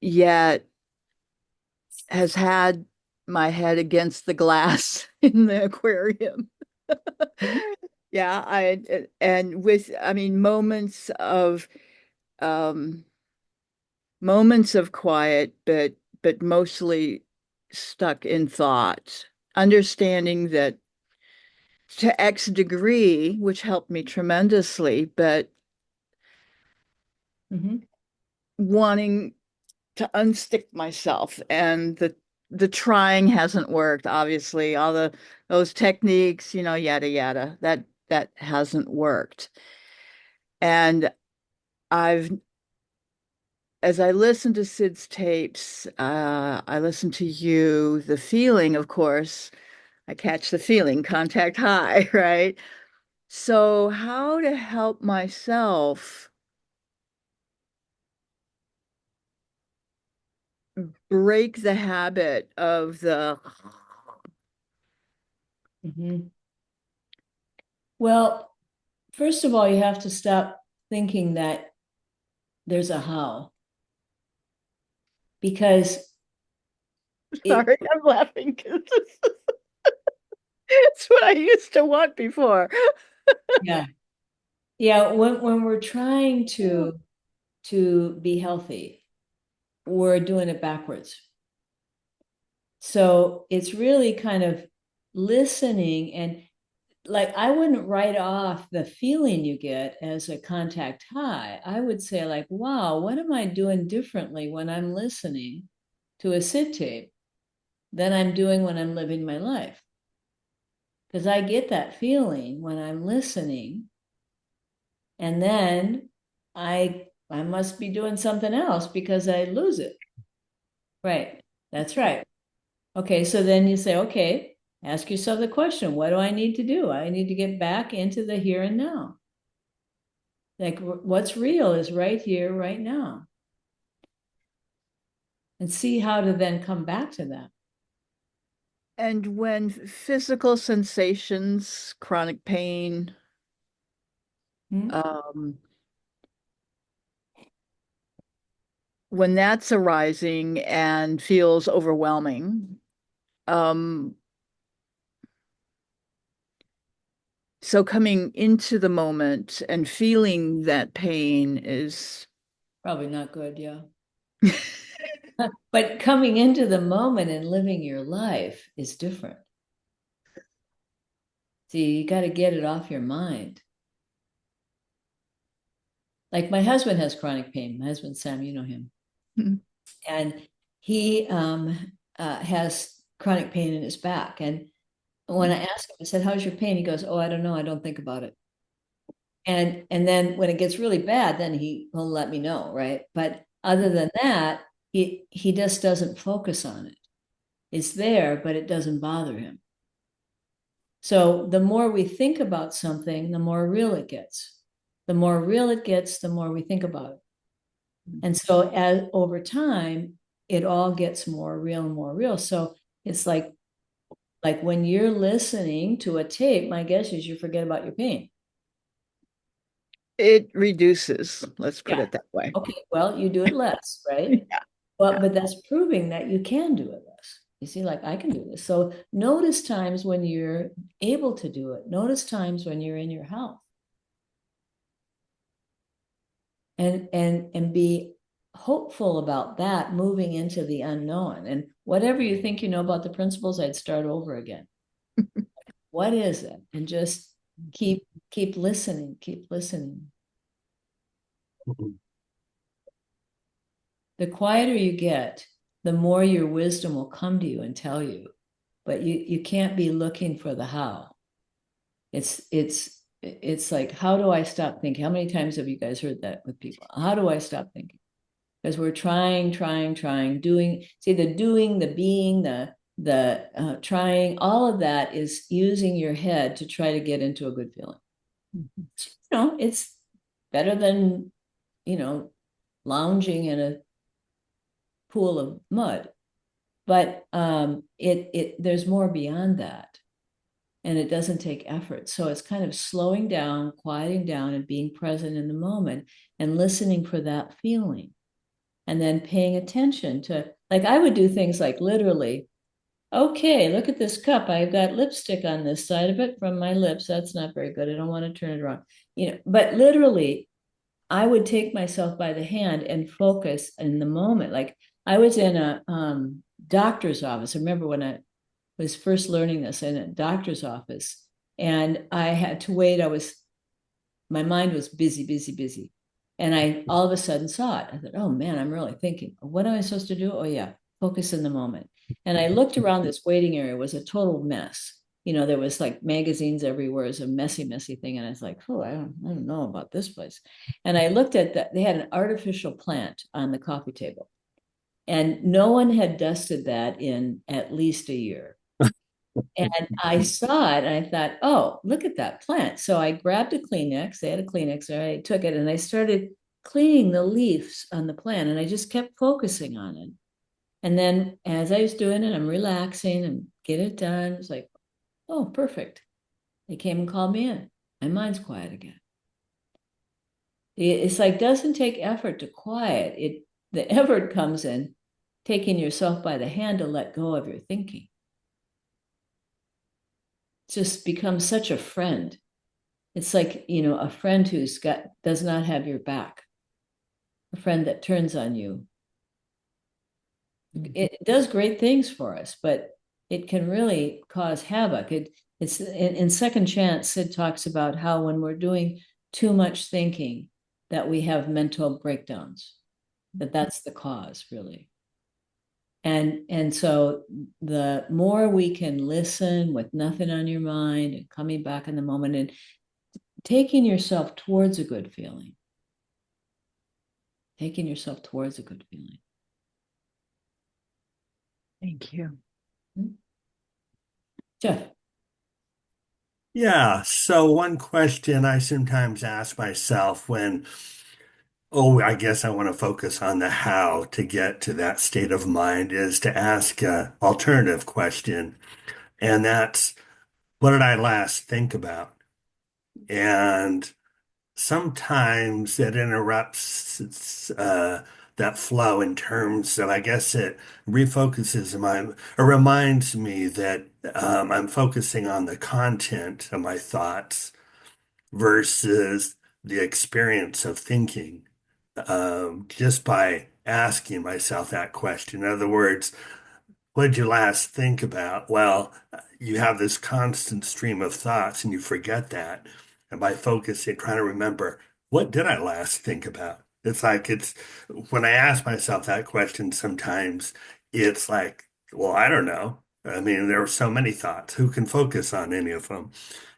yet has had my head against the glass in the aquarium. Yeah, and with, I mean, um moments of quiet, but mostly stuck in thought, understanding that to X degree, which helped me tremendously, but Mm-hmm. wanting to unstick myself, and the trying hasn't worked, obviously. All those techniques, yada yada, that hasn't worked. And I've as I listen to Sid's tapes, I listen to you, the feeling, of course, I catch the feeling, contact high, right? So how to help myself break the habit of the Mm-hmm. Well, first of all, you have to stop thinking that there's a how, because it, sorry, I'm laughing because it's what I used to want before. yeah, yeah. When we're trying to be healthy, we're doing it backwards. So it's really kind of listening, and like I wouldn't write off the feeling you get as a contact high. I would say like, wow, what am I doing differently when I'm listening to a sit tape than I'm doing when I'm living my life? Because I get that feeling when I'm listening, and then I must be doing something else because I lose it. Right. That's right. Okay, so then you say, okay, ask yourself the question, what do I need to do? I need to get back into the here and now. Like what's real is right here, right now. And see how to then come back to that. And when physical sensations, chronic pain, Hmm? um, when that's arising and feels overwhelming, um, so coming into the moment and feeling that pain is Probably not good, yeah. But coming into the moment and living your life is different. See, you got to get it off your mind. Like my husband has chronic pain. My husband, Sam, you know him. And he has chronic pain in his back. And when I asked him, I said, how's your pain? He goes, oh, I don't know. I don't think about it. And then when it gets really bad, then he will let me know, right? But other than that, he just doesn't focus on it. It's there, but it doesn't bother him. So the more we think about something, the more real it gets. The more real it gets, the more we think about it. And so as over time, it all gets more real and more real. So it's like when you're listening to a tape, my guess is you forget about your pain. It reduces, let's put Yeah. it that way. Okay, well, you do it less, right? Yeah. Well, Yeah. but that's proving that you can do it less. You see, like I can do this. So notice times when you're able to do it. Notice times when you're in your health. And be hopeful about that moving into the unknown. And whatever you think you know about the principles, I'd start over again. What is it? And just keep listening, keep listening. The quieter you get, the more your wisdom will come to you and tell you. But you can't be looking for the how. It's like, how do I stop thinking? How many times have you guys heard that with people? How do I stop thinking? Because we're trying, doing, see the doing, the being, the trying, all of that is using your head to try to get into a good feeling. It's better than, lounging in a pool of mud. But there's more beyond that. And it doesn't take effort. So it's kind of slowing down, quieting down, and being present in the moment and listening for that feeling. And then paying attention to, like, I would do things like literally, okay, look at this cup. I've got lipstick on this side of it from my lips. That's not very good. I don't want to turn it around. But literally, I would take myself by the hand and focus in the moment. Like I was in a doctor's office. I remember when I was first learning this in a doctor's office, and I had to wait. My mind was busy, busy, busy. And I all of a sudden saw it. I thought, oh man, I'm really thinking. What am I supposed to do? Oh yeah, focus in the moment. And I looked around this waiting area, it was a total mess. There was like magazines everywhere. It was a messy, messy thing. And I was like, oh, I don't know about this place. And I looked at that. They had an artificial plant on the coffee table. And no one had dusted that in at least a year. And I saw it and I thought, oh, look at that plant. So I grabbed a Kleenex. They had a Kleenex there. I took it and I started cleaning the leaves on the plant and I just kept focusing on it. And then as I was doing it, I'm relaxing and get it done. It's like, oh, perfect. They came and called me in. My mind's quiet again. It's like doesn't take effort to quiet. The effort comes in taking yourself by the hand to let go of your thinking. Just becomes such a friend. It's like, a friend does not have your back, a friend that turns on you. It does great things for us, but it can really cause havoc. It's in Second Chance, Sid talks about how when we're doing too much thinking, that we have mental breakdowns, that's the cause, really. And so the more we can listen with nothing on your mind and coming back in the moment and taking yourself towards a good feeling. Taking yourself towards a good feeling. Thank you. Jeff. Yeah. So one question I sometimes ask myself oh, I guess I want to focus on the how to get to that state of mind is to ask an alternative question. And that's, what did I last think about? And sometimes it interrupts that flow in terms of, I guess it refocuses or reminds me that I'm focusing on the content of my thoughts versus the experience of thinking. Just by asking myself that question. In other words, what did you last think about? Well, you have this constant stream of thoughts and you forget that. And by focusing, trying to remember, what did I last think about? It's when I ask myself that question, sometimes it's like, well, I don't know. I mean, there are so many thoughts. Who can focus on any of them?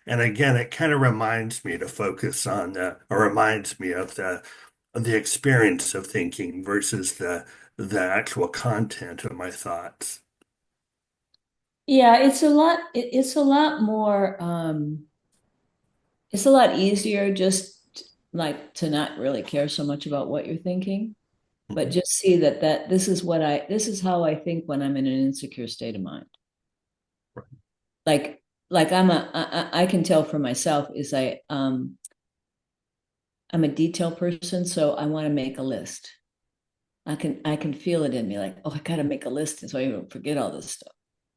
And again, it kind of reminds me to focus on or reminds me of the experience of thinking versus the actual content of my thoughts. Yeah, it's a lot more it's a lot easier just like to not really care so much about what you're thinking. but just see that this is how I think when I'm in an insecure state of mind. Right. Like I can tell for myself is I'm a detail person, so I want to make a list. I can feel it in me, like, oh, I gotta make a list so I don't forget all this stuff.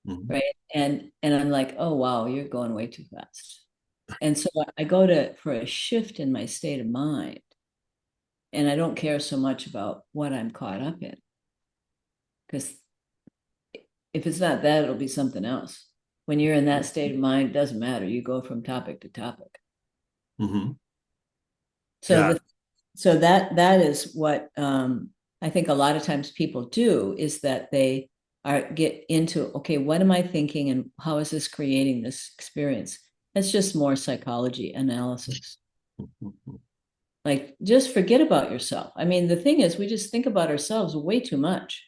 Mhm. Right. And I'm like, oh wow, you're going way too fast. And so I go to for a shift in my state of mind. And I don't care so much about what I'm caught up in. Because if it's not that, it'll be something else. When you're in that state of mind, it doesn't matter. You go from topic to topic. Mhm. So Yeah. that is what I think a lot of times people do, is that they get into, okay, what am I thinking and how is this creating this experience? That's just more psychology analysis. Mhm. Like, just forget about yourself. I mean, the thing is, we just think about ourselves way too much.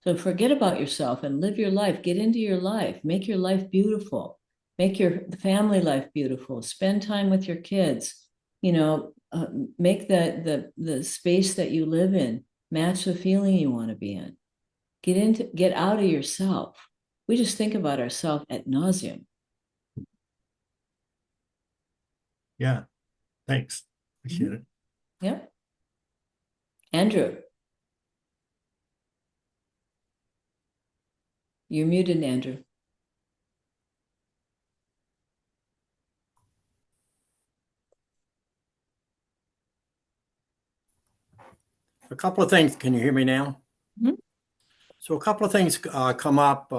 So forget about yourself and live your life. Get into your life. Make your life beautiful. Make your family life beautiful. Spend time with your kids. You know, make the space that you live in match the feeling you want to be in. Get out of yourself. We just think about ourselves ad nauseum. Yeah. Thanks. Appreciate Mhm. it. Yep. Andrew, you're muted, Andrew. A couple of things. Can you hear me now? Mhm. So a couple of things come up.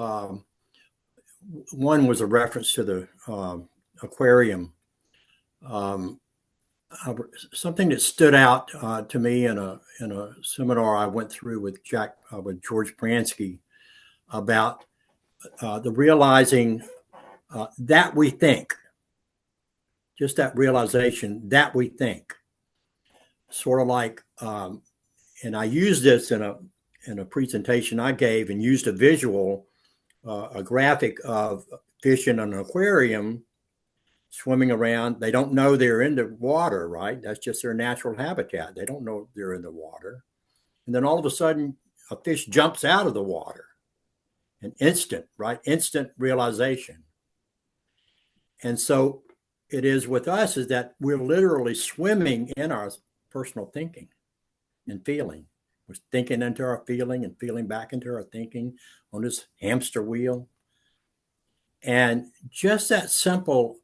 One was a reference to the aquarium. Um, Something that stood out to me in a seminar I went through with George Pransky about the realizing that we think, just that realization that we think, sort of like, and I used this in a presentation I gave and used a visual, a graphic of fish in an aquarium swimming around. They don't know they're in the water, right? That's just their natural habitat. They don't know they're in the water. And then all of a sudden, a fish jumps out of the water. An instant, right? Instant realization. And so it is with us, is that we're literally swimming in our personal thinking and feeling. We're thinking into our feeling and feeling back into our thinking on this hamster wheel. And just that simple,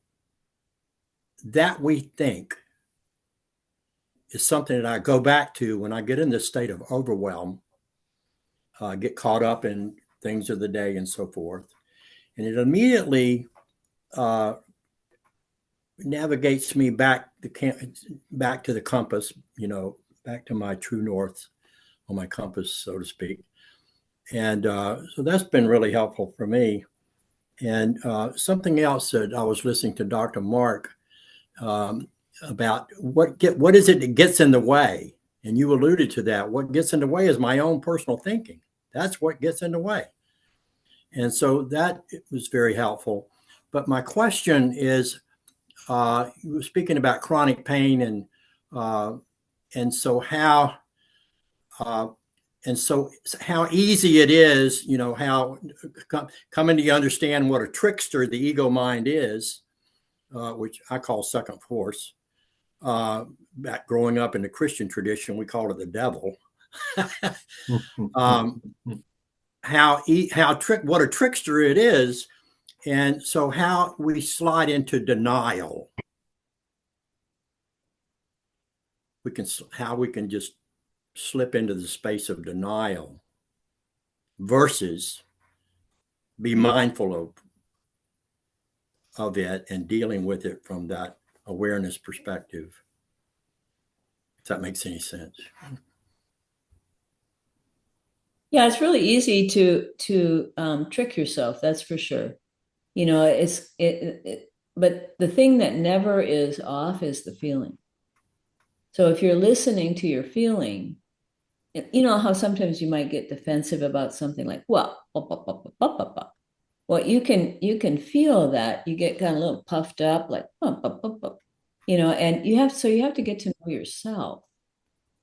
that we think, is something that I go back to when I get in this state of overwhelm, get caught up in things of the day and so forth. And it immediately uh, navigates me back to the compass, back to my true north on my compass, so to speak. And so that's been really helpful for me. And something else that I was listening to Dr. Mark um, about what is it that gets in the way, and you alluded to that. What gets in the way is my own personal thinking. That's what gets in the way, and so that was very helpful. But my question is, you were speaking about chronic pain, uh, and so how. Uh, and so how easy it is, how coming to understand what a trickster the ego mind is, which I call second force. Back growing up in the Christian tradition, we call it the devil. um, what a trickster it is, and so how we slide into denial. How we can just slip into the space of denial versus be mindful of it and dealing with it from that awareness perspective. If that makes any sense. Yeah, it's really easy to trick yourself. That's for sure. You know, but the thing that never is off is the feeling. So if you're listening to your feeling, you know how sometimes you might get defensive about something like, well, well, you can feel that you get kind of a little puffed up, like, you know, and you have to get to know yourself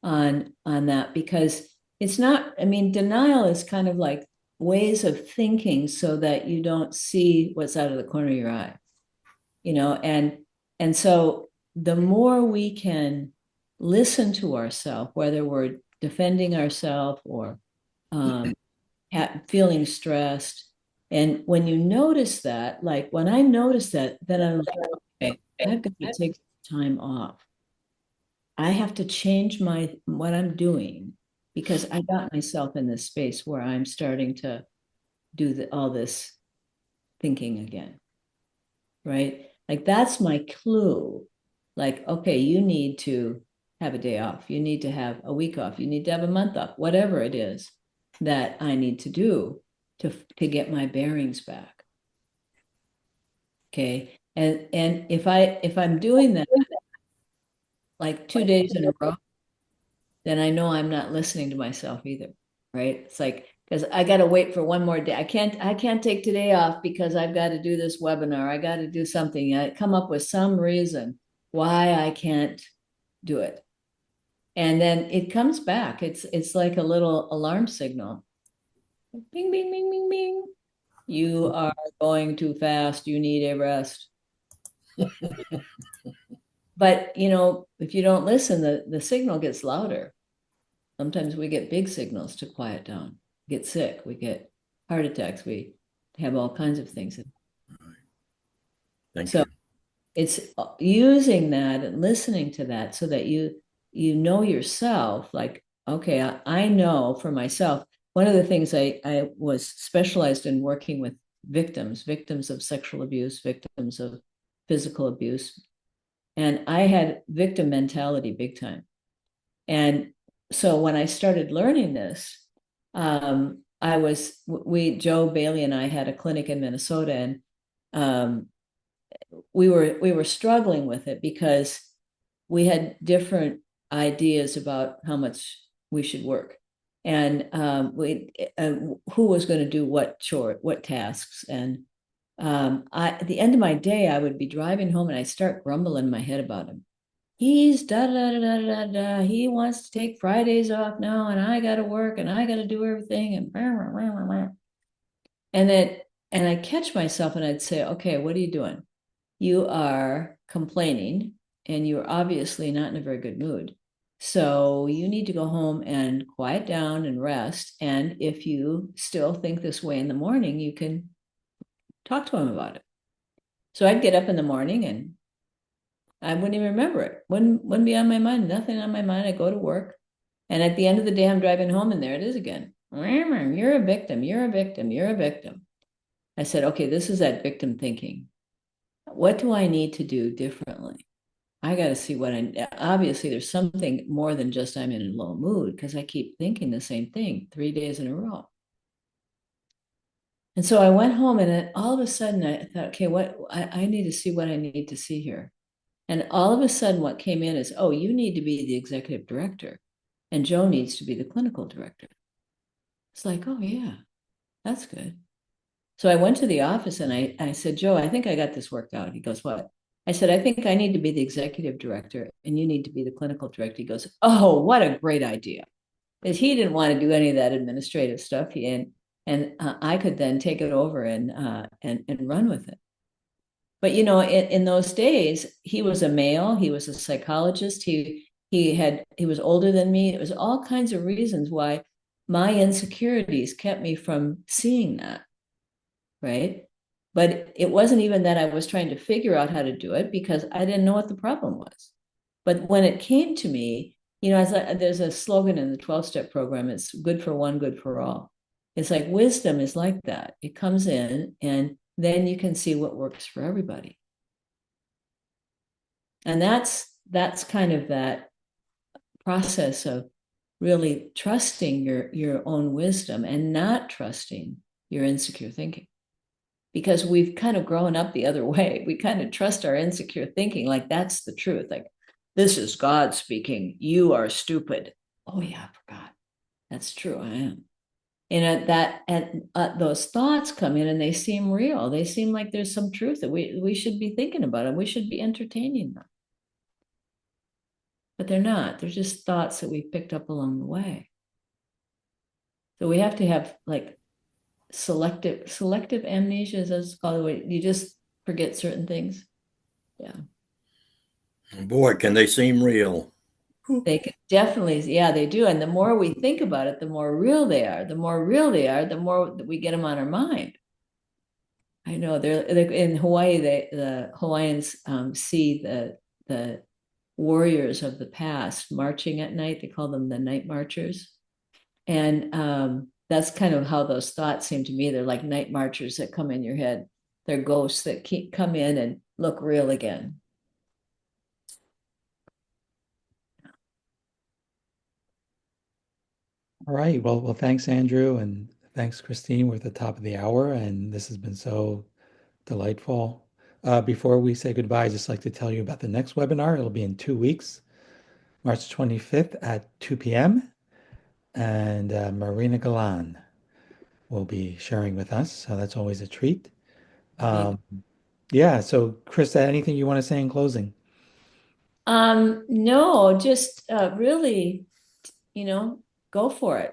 on that, because it's not, I mean, denial is kind of like ways of thinking so that you don't see what's out of the corner of your eye, you know, and so the more we can listen to ourselves, whether we're defending ourselves or feeling stressed, and when you notice that, like when I notice that, then I'm like, okay, I've got to take time off. I have to change my what I'm doing because I got myself in this space where I'm starting to do all this thinking again, right? Like that's my clue. Like, okay, you need to have a day off. You need to have a week off. You need to have a month off, whatever it is that I need to do to get my bearings back. Okay. And if I'm doing that like 2 days in a row, then I know I'm not listening to myself either. Right. It's like, because I got to wait for one more day. I can't take today off because I've got to do this webinar. I got to do something. I come up with some reason why I can't do it. And then it comes back. It's like a little alarm signal. Bing, bing, bing, bing, bing. You are going too fast. You need a rest. But you know, if you don't listen, the signal gets louder. Sometimes we get big signals to quiet down. We get sick, we get heart attacks, we have all kinds of things. Thank So you. it's using that and listening to that so that you know yourself, like, okay, I know for myself. One of the things I was specialized in working with victims of sexual abuse, victims of physical abuse. And I had victim mentality big time. And so when I started learning this, Joe Bailey and I had a clinic in Minnesota, and we were struggling with it because we had different ideas about how much we should work, and who was going to do what tasks. And at the end of my day, I would be driving home and I start grumbling in my head about him. He's da da da da da da. He wants to take Fridays off now, and I got to work, and I got to do everything, and rah, rah, rah, rah. And then and I catch myself, and I'd say, okay, what are you doing? You are complaining, and you're obviously not in a very good mood. So you need to go home and quiet down and rest. And if you still think this way in the morning, you can talk to him about it. So I'd get up in the morning and I wouldn't even remember it. Wouldn't be on my mind. Nothing on my mind. I go to work. And at the end of the day, I'm driving home and there it is again. You're a victim. You're a victim. You're a victim. I said, okay, this is that victim thinking. What do I need to do differently? I got to see obviously there's something more than just I'm in a low mood because I keep thinking the same thing 3 days in a row. And so I went home and then all of a sudden I thought, okay, I need to see what I need to see here. And all of a sudden, what came in is, oh, you need to be the executive director, and Joe needs to be the clinical director. It's like, oh, yeah, that's good. So I went to the office and I said, Joe, I think I got this worked out. He goes, what? I said, I think I need to be the executive director, and you need to be the clinical director. He goes, oh, what a great idea. Because he didn't want to do any of that administrative stuff. I could then take it over and run with it. But you know, in those days, he was a male. He was a psychologist. He was older than me. It was all kinds of reasons why my insecurities kept me from seeing that, right? But it wasn't even that I was trying to figure out how to do it because I didn't know what the problem was. But when it came to me, you know, there's a slogan in the 12-step program. It's good for one, good for all. It's like wisdom is like that. It comes in and then you can see what works for everybody. And that's kind of that process of really trusting your own wisdom and not trusting your insecure thinking. Because we've kind of grown up the other way. We kind of trust our insecure thinking like that's the truth. Like, this is God speaking. You are stupid. Oh yeah, I forgot. That's true. I am. And those thoughts come in and they seem real. They seem like there's some truth that we should be thinking about and we should be entertaining them. But they're not. They're just thoughts that we picked up along the way. So we have to have like selective amnesia, as it's called, where you just forget certain things. Yeah. Boy, can they seem real. They can definitely, yeah, they do. And the more we think about it, the more real they are. The more real they are, the more that we get them on our mind. I know they're in Hawaii. The Hawaiians see the warriors of the past marching at night. They call them the night marchers, and that's kind of how those thoughts seem to me. They're like night marchers that come in your head. They're ghosts that come in and look real again. All right. Well, thanks, Andrew, and thanks, Christine. We're at the top of the hour, and this has been so delightful. Before we say goodbye, I'd just like to tell you about the next webinar. It'll be in 2 weeks, March 25th at 2 p.m. And Marina Galan will be sharing with us. So that's always a treat. Um, yeah. So, Chris, anything you want to say in closing? No, just really, go for it.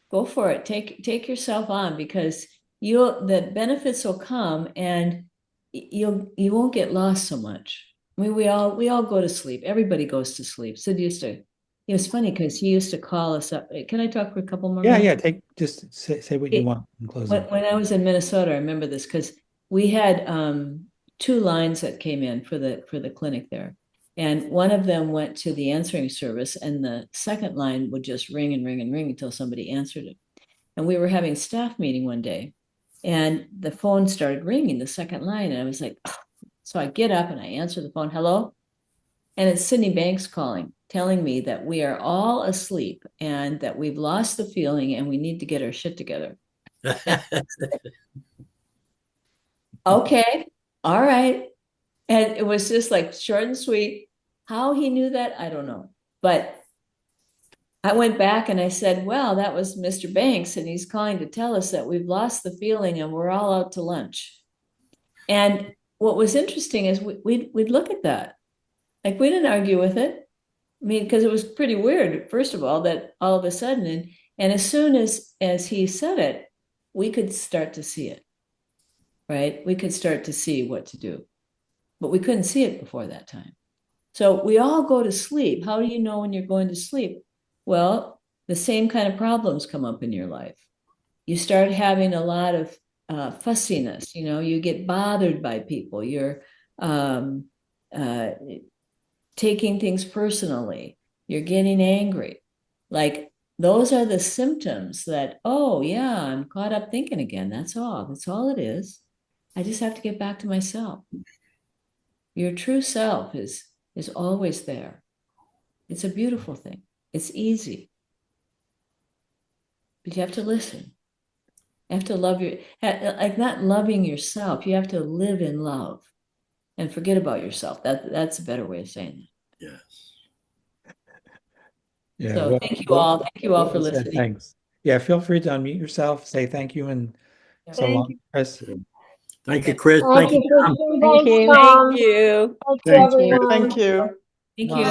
Go for it. Take yourself on, because the benefits will come, and you won't get lost so much. I mean, we all go to sleep. Everybody goes to sleep. Sid used to, it was funny because he used to call us up. Can I talk for a couple more Yeah, minutes? yeah. Just say what you want in closing. When I was in Minnesota, I remember this because we had two lines that came in for the clinic there. And one of them went to the answering service, and the second line would just ring and ring and ring until somebody answered it. And we were having staff meeting one day, and the phone started ringing, the second line, and I was like, oh. So I get up and I answer the phone. Hello? And it's Sydney Banks calling, telling me that we are all asleep and that we've lost the feeling and we need to get our shit together. Okay, all right. And it was just like short and sweet. How he knew that, I don't know. But I went back and I said, well, that was Mr. Banks, and he's calling to tell us that we've lost the feeling and we're all out to lunch. And what was interesting is we'd look at that. Like, we didn't argue with it. I mean, because it was pretty weird, first of all, that all of a sudden, and as soon as he said it, we could start to see it, right? We could start to see what to do, but we couldn't see it before that time. So we all go to sleep. How do you know when you're going to sleep? Well, the same kind of problems come up in your life. You start having a lot of fussiness. You get bothered by people. You're uh, taking things personally. You're getting angry. Like, those are the symptoms that, oh, yeah, I'm caught up thinking again. That's all. That's all it is. I just have to get back to myself. Your true self is always there. It's a beautiful thing. It's easy. But you have to listen. You have to love like, not loving yourself. You have to live in love and forget about yourself. That's a better way of saying that. Yes. Yeah. So Well, thank you all. Thank you all for well said. listening. Thanks. Yeah. Feel free to unmute yourself. Say thank you and so Thank long, you. Chris. Thank you, Chris. Thank Thank you, you, Tom. Christine. Thank Thanks, you. Thank Tom. you. Thank you, Thanks, Chris. everyone. Thank you. Thank you.